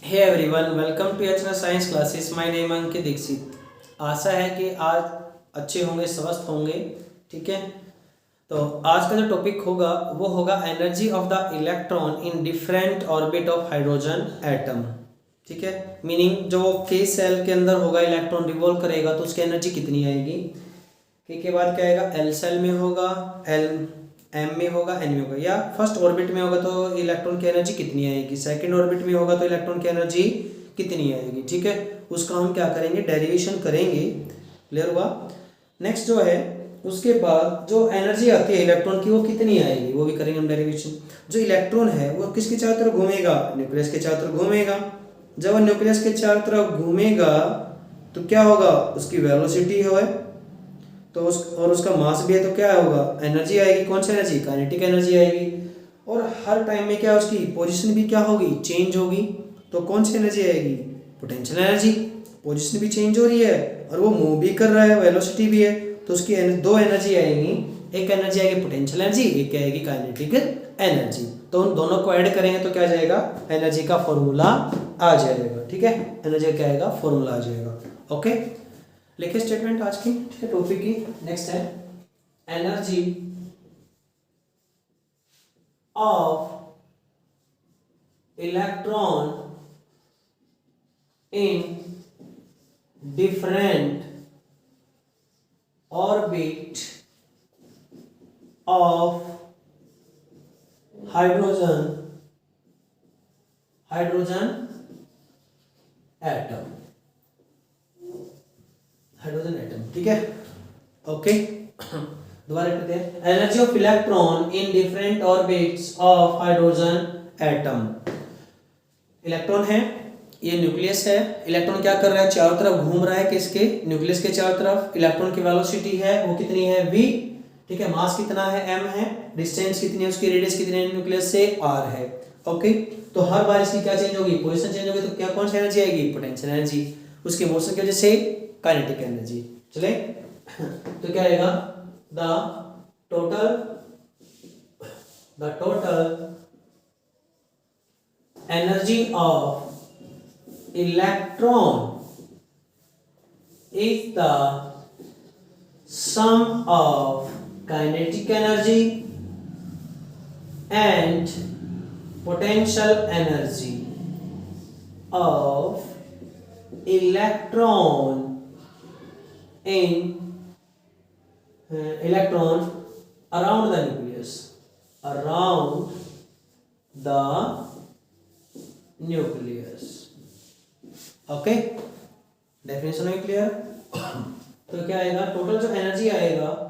Hey everyone, welcome to H science classes. My name Ankit Dikshit. आशा है कि आज अच्छे होंगे, स्वस्थ होंगे। ठीक है, तो आज का जो टॉपिक होगा वो होगा energy of the electron in different orbit of hydrogen atom. ठीक है, मीनिंग जो के सेल के अंदर होगा, इलेक्ट्रॉन रिवॉल्व करेगा तो उसकी एनर्जी कितनी आएगी। के बाद क्या आएगा, एल सेल में होगा, एल एम में होगा, एन में होगा, या फर्स्ट ऑर्बिट में होगा तो इलेक्ट्रॉन की एनर्जी कितनी आएगी, सेकंड ऑर्बिट में होगा तो इलेक्ट्रॉन की एनर्जी कितनी आएगी। ठीक है, उसका हम क्या करेंगे, डेरिवेशन करेंगे। क्लियर हुआ। नेक्स्ट जो है, उसके बाद जो एनर्जी आती है इलेक्ट्रॉन की वो कितनी आएगी वो भी करेंगे हम डेरिवेशन। जो इलेक्ट्रॉन है वो किसके चारों तरफ घूमेगा, न्यूक्लियस के चारों तरफ घूमेगा। जब वो न्यूक्लियस के चारों तरफ घूमेगा तो क्या होगा, उसकी वेलोसिटी है तो उसका मास भी है तो क्या होगा, एनर्जी आएगी। कौन सी एनर्जी, काइनेटिक एनर्जी आएगी। और हर टाइम में क्या उसकी पोजीशन भी क्या होगी, चेंज होगी। तो कौन सी एनर्जी आएगी, पोटेंशियल एनर्जी। पोजीशन भी चेंज हो रही है और वो मूव भी कर रहा है, वेलोसिटी भी है, तो उसकी दो एनर्जी आएगी। एक एनर्जी आएगी पोटेंशियल एनर्जी, एक आएगी काइनेटिक एनर्जी। तो उन दोनों को ऐड करेंगे तो क्या आ जाएगा, एनर्जी का फॉर्मूला आ जाएगा। ठीक है, एनर्जी क्या आएगा, फॉर्मूला आ जाएगा। ओके, लिखिए स्टेटमेंट आज की। ठीक है, टॉपिक की नेक्स्ट है energy of electron in different orbit of hydrogen atom. Hydrogen atom, ठीक है। ओके, दोबारा करते हैं, energy of electron in different orbits of hydrogen atom. Electron है, ये न्यूक्लियस है। इलेक्ट्रॉन क्या कर रहा है, चारों तरफ घूम रहा है, किसके, न्यूक्लियस के चारों तरफ। इलेक्ट्रॉन की वेलोसिटी है वो कितनी है, v। ठीक है, मास कितना है, m है। डिस्टेंस कितनी है, उसकी रेडियस कितनी है न्यूक्लियस से, r है। ओके, तो हर बार इसकी क्या चेंज होगी, पोजीशन चेंज होगी, तो क्या कौन सी एनर्जी आएगी, पोटेंशियल एनर्जी। उसके मोशन की वजह से काइनेटिक एनर्जी। चले, तो क्या आएगा, the total energy of electron is the sum of kinetic energy and potential energy of electron around the nucleus, okay, definition है क्लियर। तो क्या आएगा, टोटल जो एनर्जी आएगा,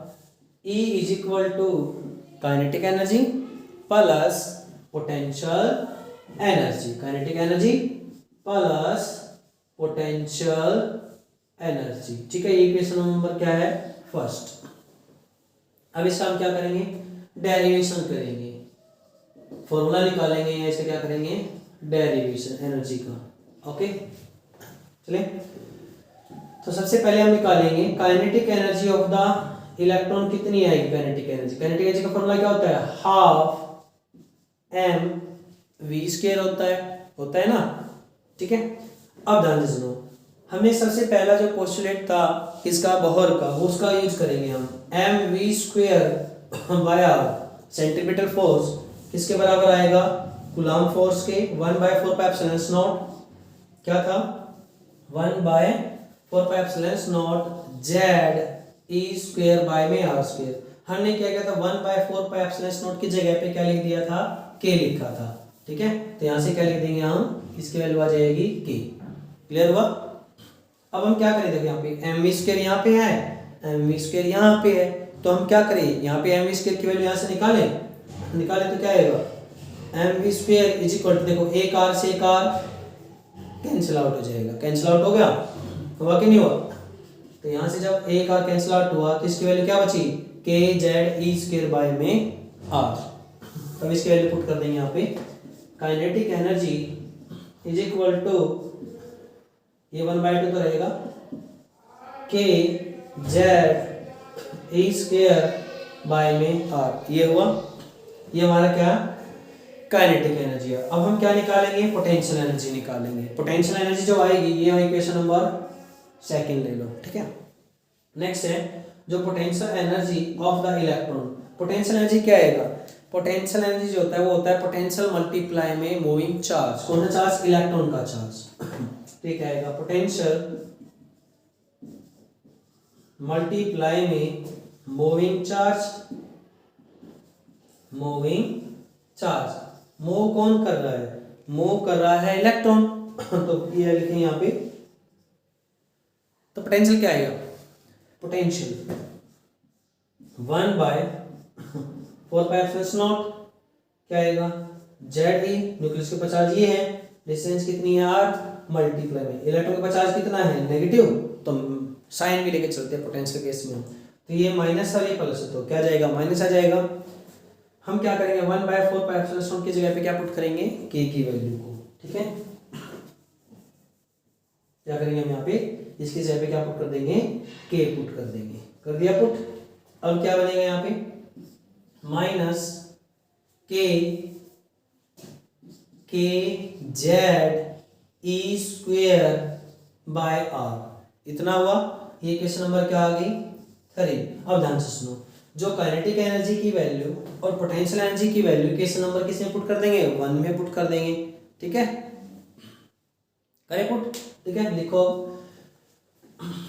E is equal to kinetic energy plus potential energy. Kinetic energy plus potential energy. ठीक है, equation number क्या है, फर्स्ट। अब इसका हम क्या करेंगे, डेरिवेशन करेंगे, फॉर्मूला निकालेंगे, या इसे क्या करेंगे, डेरिवेशन एनर्जी का। ओके, चलिए, तो सबसे पहले हम निकालेंगे kinetic energy of the electron कितनी आएगी, काइनेटिक एनर्जी। काइनेटिक एनर्जी का फॉर्मूला क्या होता है, हाफ एम वी स्क्वायर होता है ना। ठीक है, अब ध्यान से सुनो, हमने सबसे पहला जो पोस्टुलेट था किसका, बोहर का, वो उसका यूज करेंगे हम। M V square by R, centimetre force किसके बराबर आएगा, कूलम्ब फोर्स के 1/4πε0। क्या था, 1/4πε0 जेड ई स्क्वायर बाय में आर स्क्वायर। हमने क्या किया था, 1/4πε0 की जगह पे क्या लिख दिया था, के लिखा था। ठीक है, तो यहां से क्या लिख देंगे हम, इसकी वैल्यू आ जाएगी के। क्लियर हुआ। अब हम क्या करें, देखो यहाँ पे एम वी स्क्वायर यहाँ पे है, एम वी स्क्वायर यहाँ पे है, तो हम क्या करें, यहाँ पे एम वी स्क्वायर की वैल्यू यहाँ से निकाले तो क्या आएगा, M V square is equal to, देखो एक आर से एक आर कैंसिल आउट हो जाएगा। कैंसिल आउट हो गया, हुआ कि नहीं हुआ। तो यहां से जब एक आर कैंसिल आउट हुआ तो इसकी वैल्यू क्या बची, K Z E square by में आर। तो इसकी वैल्यू पुट कर देंगे यहाँ पे, kinetic energy is equal to, ये 1/2 तो रहेगा, K Z E square by में आर। ये हुआ, ये हमारा क्या, काइनेटिक एनर्जी है। अब हम क्या निकालेंगे, पोटेंशियल एनर्जी निकालेंगे। पोटेंशियल एनर्जी जो आएगी ये इक्वेशन नंबर सेकंड ले लो, ठीक है। नेक्स्ट है जो potential energy of the electron. Potential energy क्या आएगा, पोटेंशियल एनर्जी जो होता है वो होता है पोटेंशियल मल्टीप्लाई में मूविंग चार्ज। कौन सा चार्ज, इलेक्ट्रॉन का चार्ज। ठीक आएगा पोटेंशियल मल्टीप्लाई में moving charge, moving charge. Move कौन कर रहा है, मूव कर रहा है इलेक्ट्रॉन। तो ये लिखें यहाँ पे, तो पोटेंशियल क्या आएगा, पोटेंशियल 1/4πε0 क्या आएगा, जेड ई, न्यूक्लियस के 50 ये है, डिस्टेंस कितनी है 8, मल्टीप्लाई में इलेक्ट्रॉन के 50 कितना है नेगेटिव, तो साइन भी लेके चलते हैं पोटेंशियल केस में। तो ये माइनस और ये प्लस है, तो क्या जाएगा, माइनस आ जाएगा। हम क्या करेंगे 1/4πε0 की जगह पे क्या पुट करेंगे, के की वैल्यू को, ठीक है। क्या करेंगे हम यहाँ पे इसकी जगह पे क्या पुट कर देंगे, के पुट कर देंगे, कर दिया पुट। अब क्या बनेगा यहाँ पे minus K Z E square by R, इतना हुआ। ये क्वेश्चन नंबर क्या आ गई 3। अब ध्यान से सुनो, जो काइनेटिक एनर्जी की वैल्यू और पोटेंशियल एनर्जी की वैल्यू क्वेश्चन नंबर किस में पुट कर देंगे, 1 में पुट कर देंगे, ठीक है। करें पुट, ठीक है। लिखो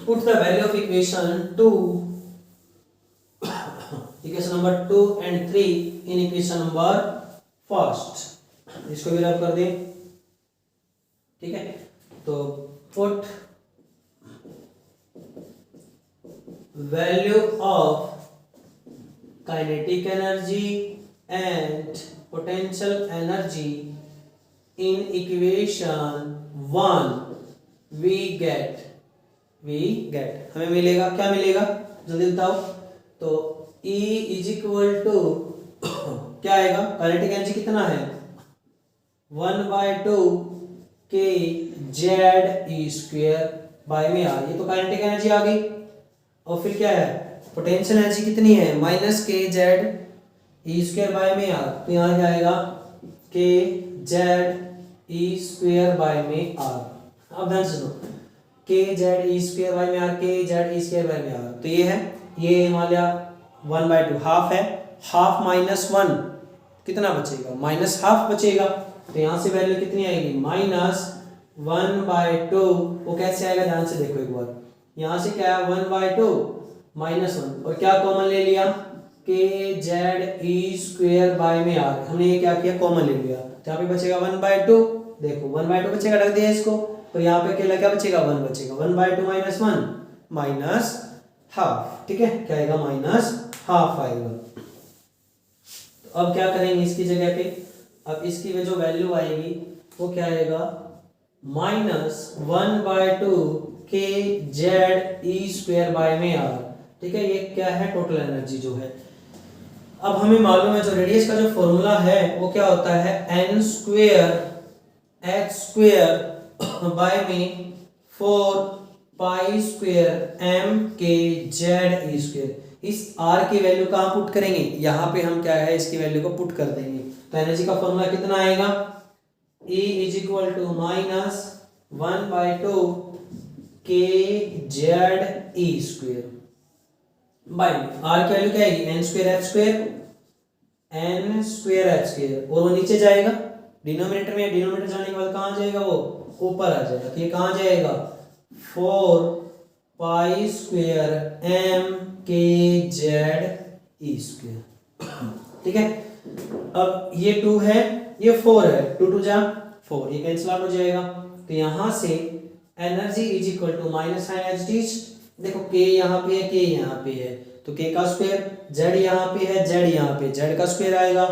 put the value of equation 2, equation number 2 and 3 in equation number first. इसको भी रब कर दें, ठीक है। तो put value of kinetic energy and potential energy in equation 1 we get हमें मिलेगा, क्या मिलेगा जल्दी बताओ। तो E इज इक्वल टू क्या आएगा, काइनेटिक एनर्जी कितना है 1/2 K Z E square bye में आर, ये तो काइनेटिक एनर्जी आ गई। और फिर क्या है पोटेंशियल एनर्जी कितनी है, minus K Z E square bye में आर, तो यहाँ क्या आएगा के जेड ई स्क्वेयर बाय में आर। अब ध्यान से सुनो, के जेड ई स्क्वेयर बाय में आर, के जेड ई स्क्वेयर बाय में आर, तो ये है, ये हमारा 1/2 हाफ है, हाफ माइनस 1 कितना बचेगा, माइनस हाफ बचेगा। तो यहाँ से वैल्यू कितनी आएगी, -1/2। वो कैसे आएगा ध्यान से देखो एक बार, यहाँ से क्या है 1/2 -1, और क्या कॉमन ले लिया, के जेड ई स्क्वेयर बाय में आर, हमने ये क्या किया कॉमन ले लिया, तो यहाँ पे बचेगा 1/2। देखो 1/2 बचेगा, रख दिया इसको, तो यहाँ पे अकेला क्या बचेगा 1 बचेगा, 1/2 -1 -हाफ, ठीक है। क्या आएगा -हाफ आएगा। तो अब क्या करेंगे इसकी जगह पे, अब इसकी जो वैल्यू आएगी वो क्या आएगा -1/2 K Z E square bye में आर, ठीक है। ये क्या है टोटल एनर्जी जो है। अब हमें मालूम है जो रेडियस का जो फॉर्मूला है वो क्या होता है n square h square by में 4 स्क्वेयर m के जेड ई स्क्वेयर। इस r की वैल्यू कहाँ पुट करेंगे, यहाँ पे हम क्या है इसकी वैल्यू को पुट कर देंगे। तो एनर्जी का फॉर्मूला कितना आएगा, E is equal to -1/2 K Z E square by R की वैल्यू क्या आएगी n स्क्वेयर h स्क्वेयर और वो नीचे जाएगा डिनोमिनेटर में, डिनोमिनेटर जाने के बाद कहाँ जाएगा वो ऊपर आ जाएगा। तो ये कहाँ जाएगा 4 स्क्वेयर m के जेड ई स्क्वेयर, ठीक है। अब ये 2 है ये 4 है, 2 2 जा 4, ये कैंसिल आउट हो जाएगा। तो यहां से एनर्जी इज इक्वल टू -9 देखो k यहाँ पे है, k यहाँ पे है, तो k का स्क्वायर, z यहाँ पे है, z यहाँ पे, z का स्क्वायर आएगा,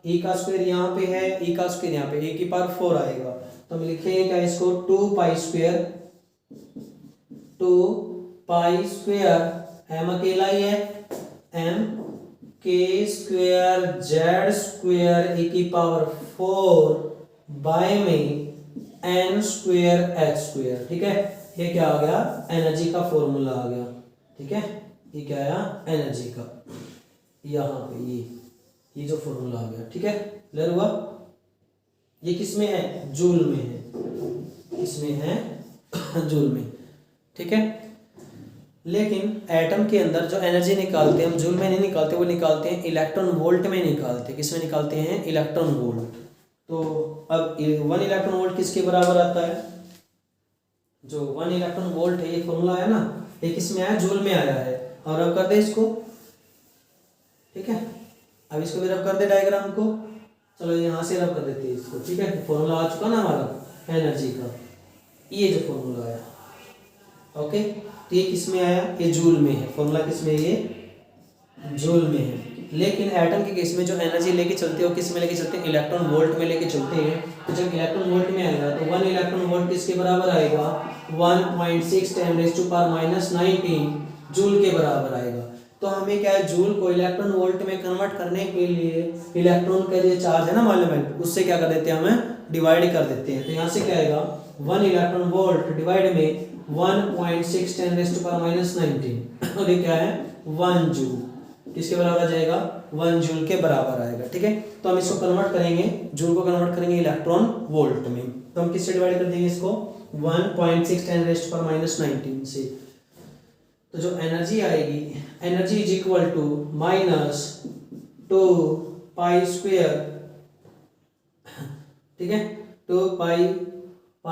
e का स्क्वायर यहाँ पे है, e का स्क्वायर यहाँ पे, e की पावर 4 आएगा। तो हम लिखेंगे क्या इसको 2 स्क्वायर m अकेला ही है, m k square z square e की पावर 4 बाय में n स्क्वायर h स्क्वायर, ठीक है। ये क्या आ गया एनर्जी का फॉर्मूला आ गया, ठीक है। ये क्या आया एनर्जी का, यहाँ पे ये जो फॉर्मूला आ गया, ठीक है। क्लियर हुआ। ये किस में है, जूल में है, इसमें है जूल में, ठीक है। लेकिन एटम के अंदर जो एनर्जी निकालते हैं हम जूल में नहीं निकालते, वो निकालते हैं इलेक्ट्रॉन वोल्ट में निकालते हैं। किस में निकालते हैं, इलेक्ट्रॉन वोल्ट। तो अब 1 इलेक्ट्रॉन वोल्ट किसके बराबर आता है, जो 1 इलेक्ट्रॉन वोल्ट है, ये फॉर्मूला है ना, ये किस में आया, जूल में आया है। और अब कर दे इसको, ठीक है। अब इसको भी रब कर दे डायग्राम को, चलो यहाँ से रब कर देते हैं इसको, ठीक है। फॉर्मूला आ चुका ना हमारा एनर्जी का, ये जो फॉर्मूला आया, ओके। तो ये किस में आया, ये जूल में है, फॉर्मूला किस में, ये जूल में है। लेकिन एटम के केस में जो एनर्जी लेके चलते हो किस में लेके चलते हैं, इलेक्ट्रॉन वोल्ट में लेके चलते हैं। तो जब इलेक्ट्रॉन वोल्ट में आएगा तो 1 इलेक्ट्रॉन वोल्ट किसके बराबर आएगा, 1.6 × 10⁻19 जूल के बराबर आएगा। तो हमें क्या है, जूल को इलेक्ट्रॉन वोल्ट में कन्वर्ट करने के लिए इलेक्ट्रॉन का जो चार्ज है ना मॉलिक्यूल, उससे क्या कर देते हैं, हमें डिवाइड कर देते हैं। तो यहाँ से क्या आएगा, 1 इलेक्ट्रॉन वोल्ट डिवाइड में 1.6 × 10⁻19 और ये क्या है, 1 जूल। किसके बराबर आ जाएगा, 1 जूल के बराबर आएगा, ठीक है। तो हम इसको कन्वर्ट करेंगे, जूल को कन्वर्ट करेंगे इलेक्ट्रॉन वोल्ट में। तो हम किससे डिवाइड कर देंगे इसको, 1.6 × 10⁻19 से। तो जो एनर्जी आएगी, एनर्जी इज इक्वल टू -2π², ठीक है, 2π² m²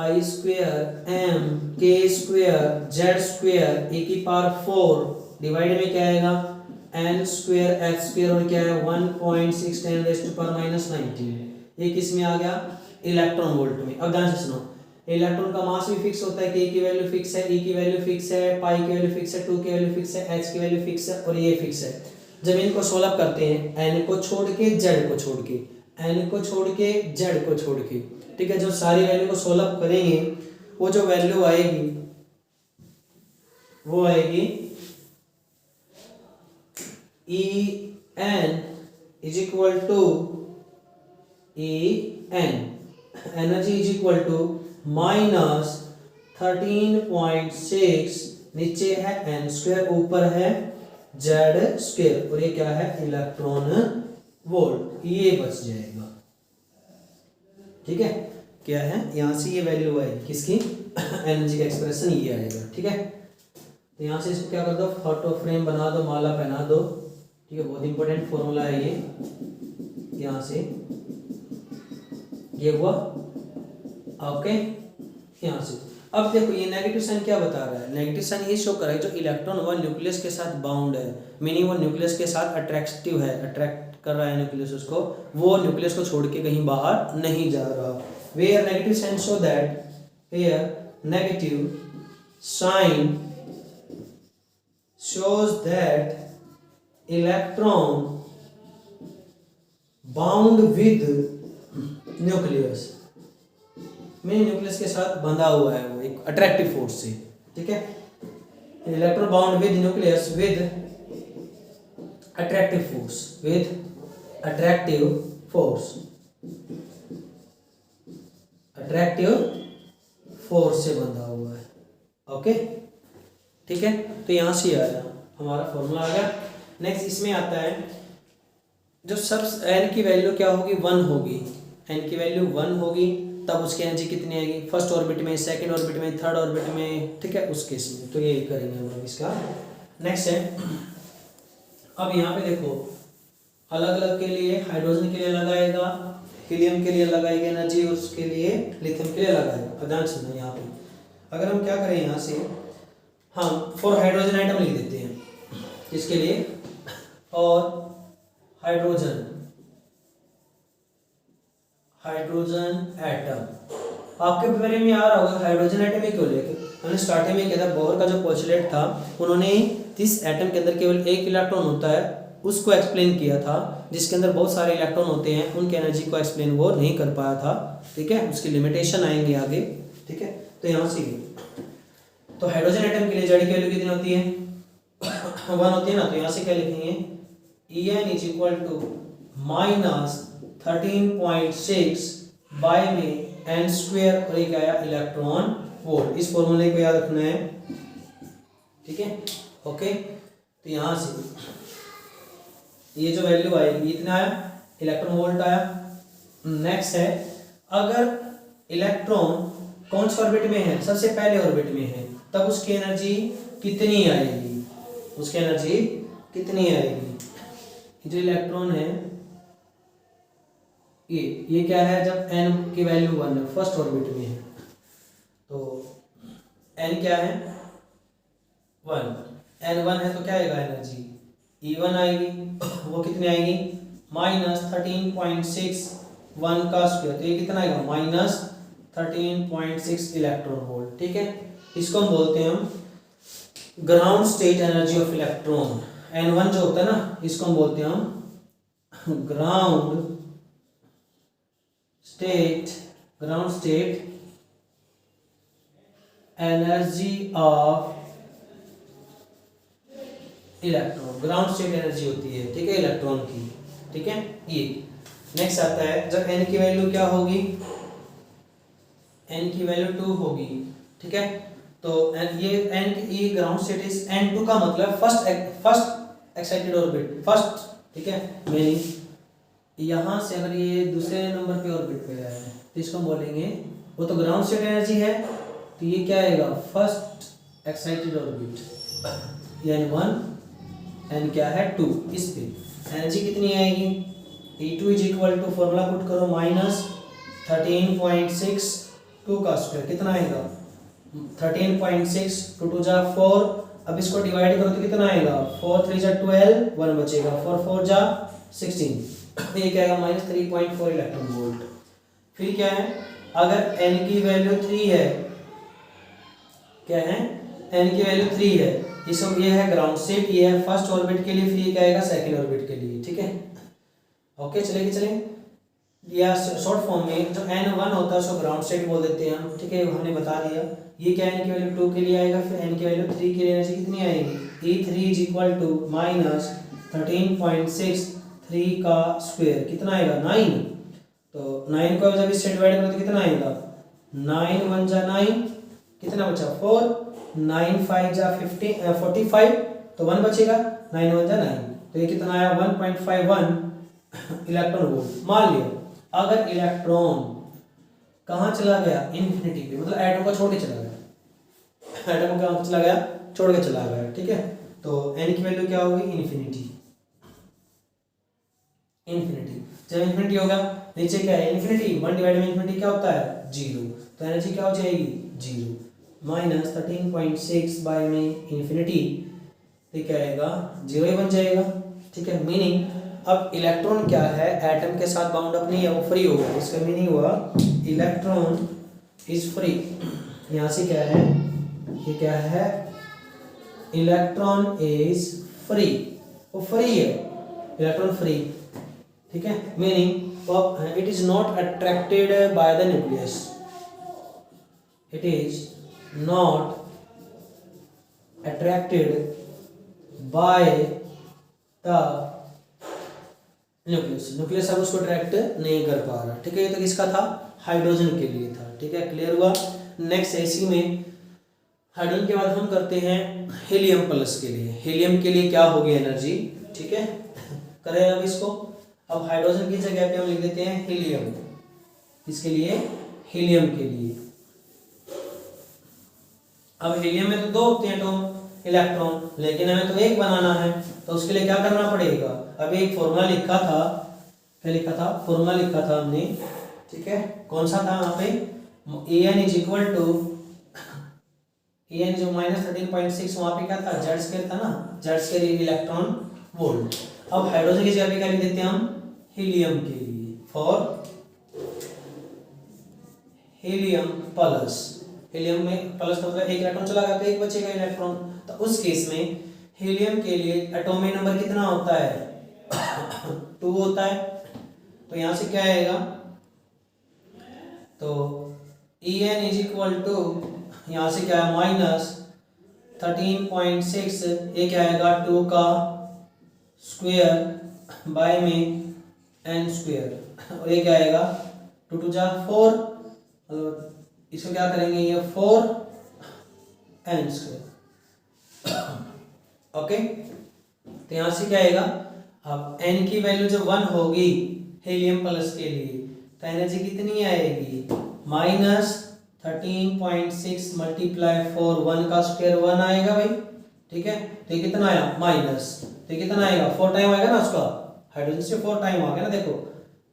डिवाइड में क्या आएगा, n² h² और क्या है 1.6 × 10⁻19। ये किस में आ गया, इलेक्ट्रॉन वोल्ट में। अब ध्यान से सुनो, इलेक्ट्रॉन का मास भी फिक्स होता है, k की वैल्यू फिक्स है, e की वैल्यू फिक्स है, पाई की वैल्यू फिक्स है, 2 की वैल्यू फिक्स है, h की वैल्यू फिक्स है और ये फिक्स है। जब इनको सोल्व करते हैं, n को छोड़ के z को छोड़ के, n को छोड़ के z को छोड़ के, ठीक है, जो सारी वैल्यू को सोल्व करेंगे वो जो वैल्यू आएगी वो आएगी En is equal to En, energy is equal to -13.6, नीचे है n², ऊपर है z² और ये क्या है, इलेक्ट्रॉन वोल्ट, ये बच जाएगा, ठीक है। क्या है, यहाँ से ये वैल्यू आएगी किसकी, एनर्जी का एक्सप्रेशन ये आएगा, ठीक है। तो यहाँ से इसको क्या कर दो, फोटो फ्रेम बना दो, माला पहना दो, ठीक है। बहुत इंपॉर्टेंट फॉर्मूला है ये, यहाँ से ये हुआ, ओके। यहाँ से अब देखो ये नेगेटिव साइन क्या बता रहा है, नेगेटिव साइन ये शो कर रहा है जो इलेक्ट्रॉन वह न्यूक्लियस के साथ बाउंड है, मीनिंग वो न्यूक्लियस के साथ अट्रैक्टिव है, अट्रैक्ट कर रहा है न्यूक्लियस उसको, वो न्यूक्लियस को छोड़ के कहीं बाहर नहीं जा रहा। Where negative sign show that, where negative sign shows that electron bound with nucleus, में न्यूक्लियस के साथ बंधा हुआ है वो एक अट्रैक्टिव फोर्स से, ठीक है। Electron bound with nucleus with attractive force, with attractive force, attractive force से बंधा हुआ है, ओके, ठीक है। तो यहाँ से आया हमारा फॉर्मूला आ गया। नेक्स्ट इसमें आता है जो सब n की वैल्यू क्या होगी, 1 होगी, n की वैल्यू 1 होगी, तब उसकी एनर्जी कितनी आएगी, फर्स्ट ऑर्बिट में, सेकंड ऑर्बिट में, थर्ड ऑर्बिट में, ठीक है, उस केस में। तो ये करेंगे हम लोग इसका। नेक्स्ट है, अब यहाँ पे देखो अलग अलग के लिए, हाइड्रोजन के लिए लगाएगा, हीलियम के लिए लगाएगा एनर्जी, उसके लिए लिथियम के लिए लगाएगा। ध्यान सुनो यहाँ पे, अगर हम क्या करें यहाँ से, हम फॉर हाइड्रोजन एटम लिख देते हैं, किसके लिए, और हाइड्रोजन एटम आपके बारे में आ रहा होगा, हाइड्रोजन एटम ही क्यों लेके, हमने स्टार्टिंग में किया था, बोर का जो पोस्टुलेट था उन्होंने जिस एटम के अंदर केवल एक इलेक्ट्रॉन होता है उसको एक्सप्लेन किया था, जिसके अंदर बहुत सारे इलेक्ट्रॉन होते हैं उनकी एनर्जी को एक्सप्लेन वो नहीं कर पाया था, ठीक है, उसकी लिमिटेशन आएंगे आगे, ठीक है। तो यहाँ से तो हाइड्रोजन एटम के लिए जेड की वैल्यू कितनी होती है, 1 होती है ना, तो यहाँ से क्या लिखेंगे, En is equal to -13.6 by में n² और एक आया इलेक्ट्रॉन वोल्ट। इस फॉर्मूले को याद रखना है, ठीक है, ओके। तो यहाँ से ये जो वैल्यू आएगी इतना आया, इलेक्ट्रॉन वोल्ट आया। नेक्स्ट है अगर इलेक्ट्रॉन कौन से ऑर्बिट में है, सबसे पहले ऑर्बिट में है, तब उसकी एनर्जी कितनी आएगी, उसकी एनर्जी कितनी आएगी। जो इलेक्ट्रॉन है ये क्या है, जब n की वैल्यू 1 है, फर्स्ट ऑर्बिट में है, तो n क्या है 1, n1 है तो क्या आएगा एनर्जी E1 आएगी। वो कितनी आएगी -13.61 का स्क्वायर, तो ये कितना आएगा -13.6 इलेक्ट्रॉन वोल्ट। ठीक है, इसको हम बोलते हैं हम ground state energy of electron. n1 जो होता है ना, इसको हम बोलते हैं हम ground state energy of electron, ground state energy होती है, ठीक है, इलेक्ट्रॉन की। ठीक है, ये नेक्स्ट आता है जब n की वैल्यू क्या होगी, n की वैल्यू 2 होगी। ठीक है, तो ये ग्राउंड स्टेट इज n2 का मतलब फर्स्ट एक्साइटेड ऑर्बिट, फर्स्ट। ठीक है, मीनिंग यहाँ से अगर ये दूसरे नंबर पे ऑर्बिट पे है तो इसको हम बोलेंगे, वो तो ग्राउंड स्टेट एनर्जी है, तो ये क्या आएगा first excited orbit, n1 n क्या है 2, इस पे एनर्जी कितनी आएगी E2 is equal to, formula put करो, -13.62 का स्क्वायर, कितना आएगा 13.6, 2 2 जा 4, अब इसको डिवाइड करो तो कितना आएगा 4 3 जा 12, 1 बचेगा, 4 4 जा 16, ये क्या आएगा -3.4 इलेक्ट्रॉन वोल्ट। फिर क्या है, अगर n की वैल्यू 3 है, क्या है n की वैल्यू 3 है, इसको ये है ग्राउंड स्टेट, ये है फर्स्ट ऑर्बिट के लिए, फिर ये क्या आएगा सेकंड ऑर्बिट के लिए। ठीक है, ओके, चलें या शॉर्ट फॉर्म में जो n1 होता है उसको ग्राउंड स्टेट बोल देते हैं हम। ठीक है, हमने बता दिया, ये क्या n की वैल्यू 2 के लिए आएगा, फिर n की वैल्यू 3 के लिए एनर्जी कितनी आएगी E3 इज इक्वल टू -13.63 का स्क्वायर, कितना आएगा 9, तो 9 को जब इससे डिवाइड करो तो कितना आएगा 9 1 जा 9, कितना बचा 4, 9 5 जा 45, तो 1 बचेगा, 9 1 जा 9, तो ये कितना आया 1.51 इलेक्ट्रॉन वोल्ट। मान लिया अगर इलेक्ट्रॉन कहाँ चला गया इन्फिनिटी पे, मतलब एटम को छोड़ के चला गया, एटम को कहाँ चला गया, छोड़ के चला गया। ठीक है, तो n की वैल्यू क्या होगी इन्फिनिटी, जब इन्फिनिटी होगा नीचे क्या है इन्फिनिटी, 1 डिवाइड में इन्फिनिटी क्या होता है 0, तो एनर्जी क्या हो जाएगी 0, -13.6 बाय में इन्फिनिटी, तो क्या आएगा 0 ही बन जाएगा। ठीक है, मीनिंग अब इलेक्ट्रॉन क्या है एटम के साथ बाउंड अप नहीं है, वो फ्री हो गया, इसका मीनिंग हुआ इलेक्ट्रॉन इज फ्री। यहाँ से क्या है, ये क्या है इलेक्ट्रॉन इज फ्री, वो फ्री है, इलेक्ट्रॉन फ्री। ठीक है, meaning it is not attracted by the nucleus, it is not attracted by the nucleus अब उसको अट्रैक्ट नहीं कर पा रहा। ठीक है, ये तो किसका था हाइड्रोजन के लिए था। ठीक है, क्लियर हुआ। नेक्स्ट इसी में हाइड्रोजन के बाद हम करते हैं हीलियम प्लस के लिए, हीलियम के लिए क्या होगी एनर्जी। ठीक है, करें अब इसको, अब हाइड्रोजन की जगह पे हम लिख देते हैं हीलियम, इसके लिए हीलियम के लिए। अब हीलियम में तो 2 होते हैं एटॉम इलेक्ट्रॉन, लेकिन हमें तो एक बनाना है, तो उसके लिए क्या करना पड़ेगा, अभी एक फॉर्मूला लिखा था, क्या लिखा था फॉर्मूला लिखा था हमने। ठीक है, कौन सा था वहाँ पे En is equal to En जो -13.6 वहाँ पे क्या था जेड स्क्वायर था ना, जेड स्क्वायर इलेक्ट्रॉन वोल्ट। अब हाइड्रोजन की जगह पे क्या लिख देते हैं हम हीलियम के लिए, फॉर हीलियम प्लस, हीलियम में प्लस का मतलब एक इलेक्ट्रॉन चला गया तो एक बचेगा इलेक्ट्रॉन, तो उस केस में हीलियम के लिए एटॉमिक नंबर कितना होता है 2 होता है, तो यहाँ से क्या आएगा, तो En इज इक्वल टू यहाँ से क्या है -13.6, ये क्या आएगा 2 का स्क्वायर बाय में n स्क्वायर, और ये क्या आएगा 2 2 जा 4, मतलब इसको क्या करेंगे ये 4 n स्क्वायर। ओके, तो यहाँ से क्या आएगा, अब n की वैल्यू जब 1 होगी हीलियम प्लस के लिए, तो एनर्जी कितनी आएगी, -13.6 मल्टीप्लाई 4, 1 का स्क्वायर 1 आएगा भाई, ठीक है। तो ये कितना आया माइनस, तो ये कितना आएगा 4 टाइम आएगा ना उसका, हाइड्रोजन से 4 टाइम आ गया ना देखो,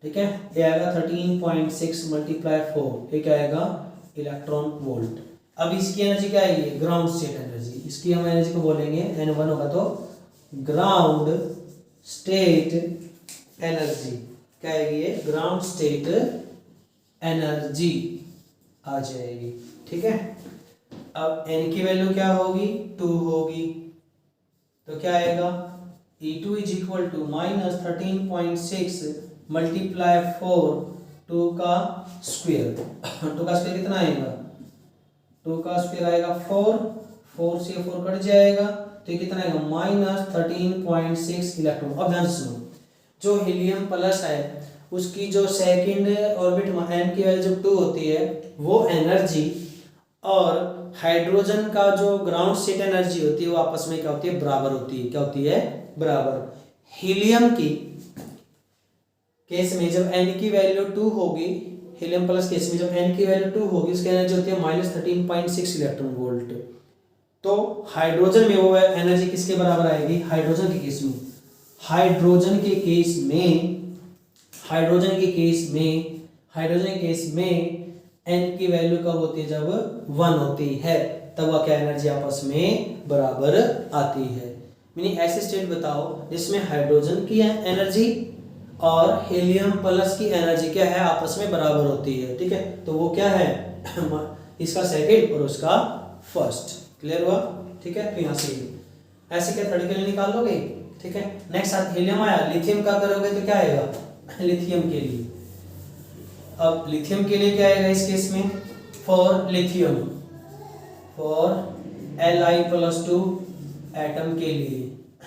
ठीक है। ये आएगा 13.6 मल्टीप्लाई 4, ये क्या आएगा इलेक्ट्रॉन वोल्ट। अब इसकी एनर्जी क्या आएगी, ग्राउंड स्टेट एनर्जी, इसकी हम एनर्जी को बोलेंगे N1 होगा तो ग्राउंड स्टेट एनर्जी, क्या आएगी ये ग्राउंड स्टेट एनर्जी आ जाएगी, ठीक है। अब N की वैल्यू क्या होगी 2 होगी, तो क्या आएगा E2 is equal to -13.6 multiply 4, 2 का स्क्वायर, 2 का स्क्वायर कितना आएगा, 2 का स्क्वायर आएगा 4, 4 से 4 कट जाएगा, तो ये कितना आएगा -13.6 इलेक्ट्रॉन। अब ध्यान से सुनो, जो हीलियम प्लस है उसकी जो सेकंड ऑर्बिट में n की वैल्यू जब 2 होती है वो एनर्जी, और हाइड्रोजन का जो ग्राउंड स्टेट एनर्जी होती है वो आपस में क्या होती है बराबर होती है, क्या होती है बराबर। हीलियम की केस में जब n की वैल्यू 2 होगी, हीलियम प्लस केस में जब n की वैल्यू 2 होगी उसकी एनर्जी होती है -13.6 इलेक्ट्रॉन वोल्ट। तो हाइड्रोजन में वो एनर्जी किसके बराबर आएगी, हाइड्रोजन के केस में, हाइड्रोजन के केस में, हाइड्रोजन के केस में, हाइड्रोजन के केस में n की वैल्यू कब होती है, जब 1 होती है, तब वह क्या एनर्जी आपस में बराबर आती है। मीनिंग ऐसे स्टेट बताओ जिसमें हाइड्रोजन की एनर्जी और हीलियम प्लस की एनर्जी क्या है आपस में बराबर होती है, ठीक है। तो वो क्या है इसका सेकंड और उसका फर्स्ट, क्लियर हुआ, ठीक है। तो यहाँ से ऐसे क्या थर्ड निकाल लोगे, ठीक है। नेक्स्ट साथ हीलियम आया, लिथियम का करोगे तो क्या आएगा लिथियम के लिए, अब लिथियम के लिए क्या आएगा इस केस में, for lithium, for Li+2 atom के लिए,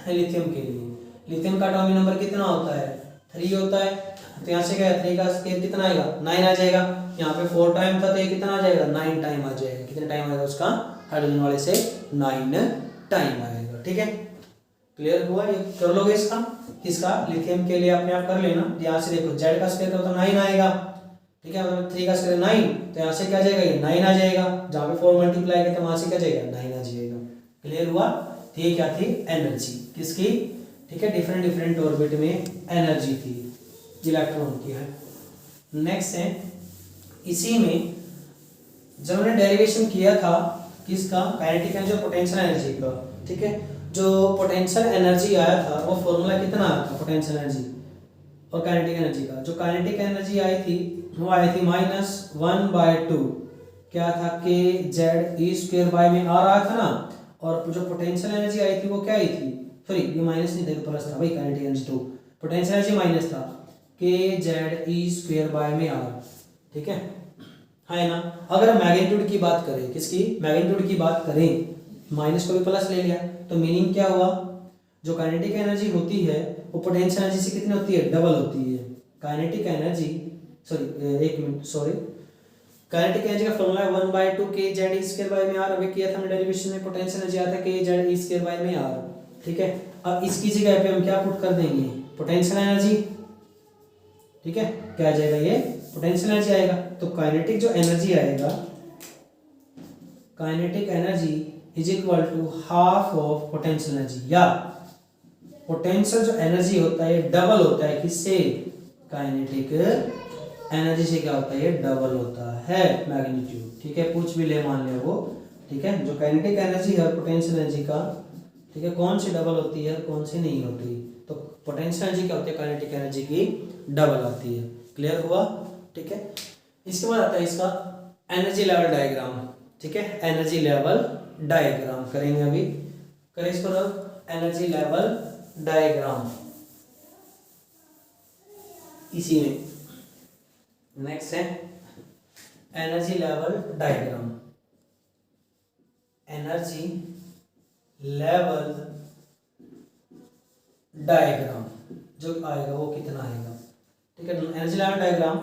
लिथियम के लिए, लिथियम का एटॉमिक नंबर कितना होता है 3 होता है, तो यहाँ से क्या है 3 का स्क्वायर कितना आएगा 9 आ जाएगा, यहाँ पे 4 टाइम था तो ये कितना आ जाएगा 9 टाइम आ जाएगा, कितने टाइम आएगा उसका हाइड्रोजन वाले से 9 टाइम आएगा, ठीक है। क्लियर हुआ, ये कर लोगे इसका, किसका लिथियम के लिए अपने आप कर लेना। यहाँ से देखो Z का स्क्वायर तो 9 आएगा, ठीक है, मतलब 3 का स्क्वायर 9, तो यहाँ से क्या जाएगा ये 9 आ जाएगा, जहाँ पे 4 मल्टीप्लाई किया तो वहाँ से क्या जाएगा 9 आ जाएगा। क्लियर हुआ, तो ये क्या थी एनर्जी किसकी, ठीक है, डिफरेंट डिफरेंट ऑर्बिट में एनर्जी थी इलेक्ट्रॉन की है। नेक्स्ट है, इसी में जब हमने डेरिवेशन किया था किसका काइनेटिक एनर्जी और पोटेंशियल एनर्जी का, ठीक है, जो पोटेंशियल एनर्जी आया था वो फॉर्मूला कितना आया था पोटेंशियल एनर्जी और काइनेटिक एनर्जी का, जो काइनेटिक एनर्जी आई थी वो आई थी -1/2, क्या था के जेड ई स्क्वायर बाय में आ रहा था ना, और जो पोटेंशियल एनर्जी आई थी वो क्या आई थी, सॉरी ये माइनस नहीं था प्लस था भाई, काइनेटिक एनर्जी तो पोटेंशियल एनर्जी माइनस था के जेड ई स्क्वायर बाय में आर, ठीक है ना। अगर मैग्नीट्यूड की बात करें, किसकी मैग्नीट्यूड की बात करें, माइनस को भी प्लस ले लिया, तो मीनिंग क्या हुआ, जो काइनेटिक एनर्जी होती है वो पोटेंशियल एनर्जी से कितनी होती है डबल होती है। काइनेटिक एनर्जी काइनेटिक एनर्जी का फॉर्मूला है 1/2 K Z E square by में आर, अभी किया था हमने डेरिवेशन में, पोटेंशियल एनर्जी आता है के जेड ई स्क्वायर बाय में आर, ठीक है। अब इसकी जगह पे हम क्या पुट कर देंगे पोटेंशियल एनर्जी, ठीक है, क्या आ जाएगा ये पोटेंशियल एनर्जी आएगा, तो काइनेटिक जो एनर्जी आएगा, kinetic energy is equal to half of potential energy, या पोटेंशियल जो एनर्जी होता है डबल होता है किससे, काइनेटिक एनर्जी से क्या होता है डबल होता है मैग्नीट्यूड, ठीक है, कुछ भी ले मान ले वो, ठीक है। जो काइनेटिक एनर्जी है पोटेंशियल एनर्जी का, ठीक है, कौन सी डबल होती है कौन सी नहीं होती, तो पोटेंशियल एनर्जी क्या होती है काइनेटिक एनर्जी की डबल आती है। क्लियर हुआ, ठीक है। इसके बाद आता है इसका एनर्जी लेवल डायग्राम, ठीक है, एनर्जी लेवल डायग्राम करेंगे अभी, करें इसको एनर्जी लेवल डायग्राम इसी में। नेक्स्ट है energy level diagram, energy level diagram जो आएगा वो कितना आएगा, ठीक है। एनर्जी लेवल डायग्राम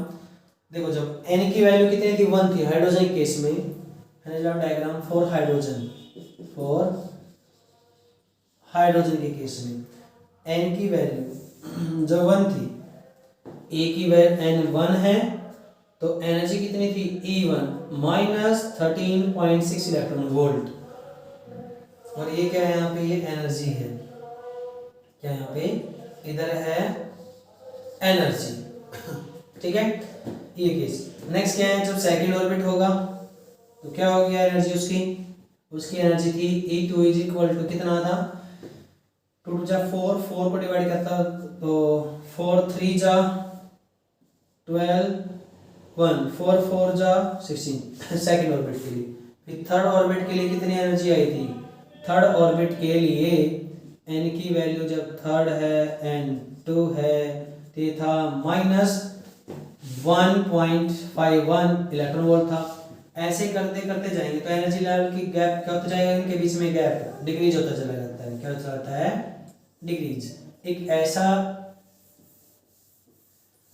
देखो, जब n की वैल्यू कितनी थी 1 थी हाइड्रोजन के केस में, energy level diagram for hydrogen, for hydrogen के केस में n की वैल्यू जब 1 थी, a की वैल्यू n 1 है तो एनर्जी कितनी थी E1 माइनस 13.6 इलेक्ट्रॉन वोल्ट, और ये क्या है यहाँ पे, ये एनर्जी है, क्या यहाँ पे इधर है एनर्जी। ठीक है, ये केस। नेक्स्ट क्या है, जब सेकंड ऑर्बिट होगा तो क्या हो गया एनर्जी उसकी एनर्जी थी E2 इज इक्वल टू कितना था, 2 टू जा 4, 4 को डिवाइड करता तो 4 3 जा 12, 1 4 4 जा 16 सेकंड ऑर्बिट के लिए। फिर थर्ड ऑर्बिट के लिए कितनी एनर्जी आई थी, थर्ड ऑर्बिट के लिए n की वैल्यू जब थर्ड है n2 है तो ये था माइनस 1.51 इलेक्ट्रॉन वोल्ट था। ऐसे करते करते जाएंगे तो एनर्जी लेवल की गैप क्या होता जाएगा, इनके बीच में गैप डिक्रीज होता चला जाता है। क्या होता जाता है, डिक्रीज। एक ऐसा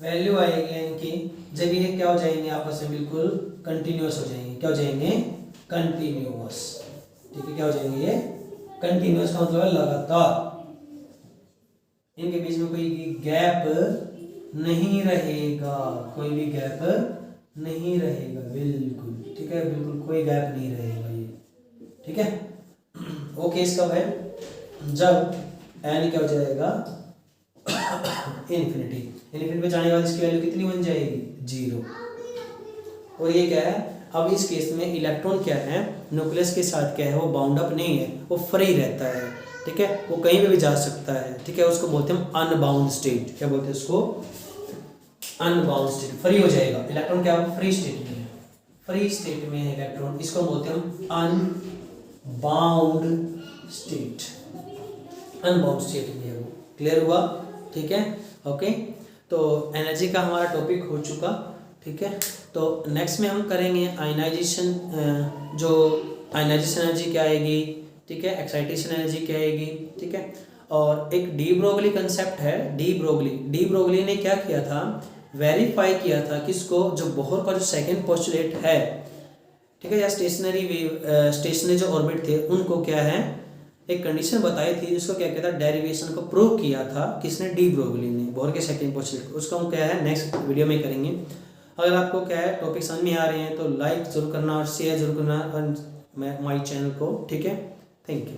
वैल्यू आएगी इनकी जब ये क्या हो जाएंगे, आपस में बिल्कुल कंटिन्यूअस हो जाएंगे। क्या हो जाएंगे, कंटिन्यूअस। ठीक है, क्या हो जाएंगे ये कंटिन्यूअस, का मतलब है लगातार, इनके बीच में कोई गैप नहीं रहेगा, कोई भी गैप नहीं रहेगा बिल्कुल। ठीक है, बिल्कुल कोई गैप नहीं रहेगा ये। ठीक है, वो केस कब है, जब n क्या हो जाएगा इन्फिनिटी पे जाने के बाद इसकी वैल्यू कितनी बन जाएगी, 0। और ये क्या है, अब इस केस में इलेक्ट्रॉन क्या है, न्यूक्लियस के साथ क्या है, वो बाउंड अप नहीं है, वो फ्री रहता है। ठीक है, वो कहीं पे भी जा सकता है। ठीक है, उसको बोलते हैं हम अनबाउंड स्टेट। क्या बोलते हैं उसको, अनबाउंड स्टेट, फ्री हो जाएगा इलेक्ट्रॉन। क्या फ्री स्टेट में है, फ्री स्टेट में है इलेक्ट्रॉन, इसको बोलते हैं हम अनबाउंड स्टेट, अनबाउंड स्टेट में है वो। क्लियर हुआ, ठीक है, ओके। तो एनर्जी का हमारा टॉपिक हो चुका। ठीक है, तो नेक्स्ट में हम करेंगे आयनाइजेशन, जो आयनाइजेशन एनर्जी क्या आएगी, ठीक है, एक्साइटेशन एनर्जी क्या आएगी। ठीक है, और एक डी ब्रोगली कंसेप्ट है, डी ब्रोगली ने क्या किया था, वेरीफाई किया था किसको, जो बोहर का जो सेकंड पोस्टुलेट है, ठीक है, या स्टेशनरी जो ऑर्बिट थे उनको क्या है, एक कंडीशन बताई थी जिसको क्या कहता है, डेरिवेशन को प्रूव किया था किसने, डी ब्रोगली ने, बोहर के सेकंड पोस्टुलेट। उसको हम क्या है नेक्स्ट वीडियो में करेंगे। अगर आपको क्या है टॉपिक समझ में आ रहे हैं तो लाइक जरूर करना और शेयर जरूर करना माय चैनल को। ठीक है, थैंक यू।